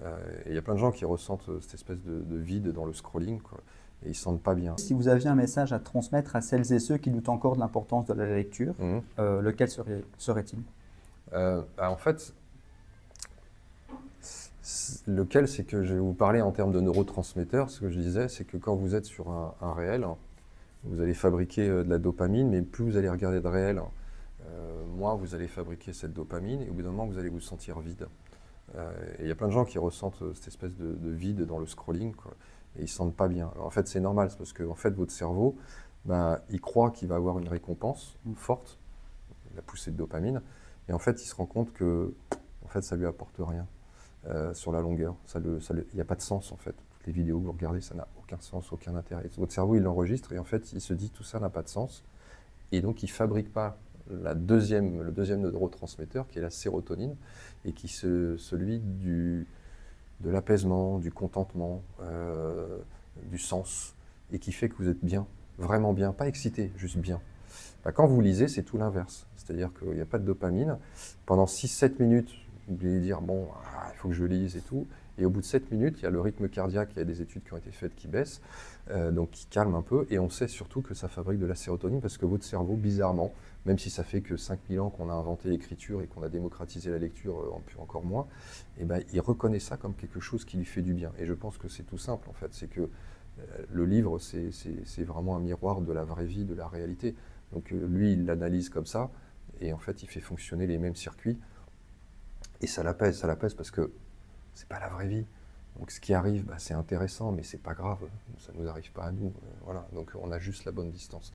Et il y a plein de gens qui ressentent cette espèce de vide dans le scrolling, quoi, et ils ne se sentent pas bien. Si vous aviez un message à transmettre à celles et ceux qui doutent encore de l'importance de la lecture, Mhm. lequel serait-il? En fait, lequel, c'est que je vais vous parler en termes de neurotransmetteurs. Ce que je disais, c'est que quand vous êtes sur un réel, vous allez fabriquer de la dopamine, mais plus vous allez regarder de réel, moins vous allez fabriquer cette dopamine, et au bout d'un moment, vous allez vous sentir vide. Et il y a plein de gens qui ressentent cette espèce de vide dans le scrolling, quoi, et ils ne se sentent pas bien. Alors, en fait, c'est normal, c'est parce que en fait, votre cerveau, il croit qu'il va avoir une récompense forte, la poussée de dopamine, et en fait, il se rend compte que en fait, ça ne lui apporte rien sur la longueur. Il n'y a pas de sens, en fait. Toutes les vidéos que vous regardez, ça n'a aucun sens, aucun intérêt. Votre cerveau, il l'enregistre, et en fait, il se dit tout ça n'a pas de sens, et donc il ne fabrique pas le deuxième neurotransmetteur, qui est la sérotonine, et qui est celui de l'apaisement, du contentement, du sens, et qui fait que vous êtes bien, vraiment bien, pas excité, juste bien. Quand vous lisez, c'est tout l'inverse. C'est-à-dire qu'il n'y a pas de dopamine. Pendant 6-7 minutes, vous allez dire, bon, il faut que je lise et tout. Et au bout de 7 minutes, il y a le rythme cardiaque, il y a des études qui ont été faites qui baissent, donc qui calment un peu. Et on sait surtout que ça fabrique de la sérotonine parce que votre cerveau, bizarrement, même si ça fait que 5000 ans qu'on a inventé l'écriture et qu'on a démocratisé la lecture, encore moins, il reconnaît ça comme quelque chose qui lui fait du bien. Et je pense que c'est tout simple, en fait. C'est que le livre, c'est vraiment un miroir de la vraie vie, de la réalité. Donc lui, il l'analyse comme ça, et en fait, il fait fonctionner les mêmes circuits. Et ça l'apaise parce que c'est pas la vraie vie. Donc ce qui arrive, c'est intéressant, mais c'est pas grave, ça nous arrive pas à nous. Voilà, donc on a juste la bonne distance.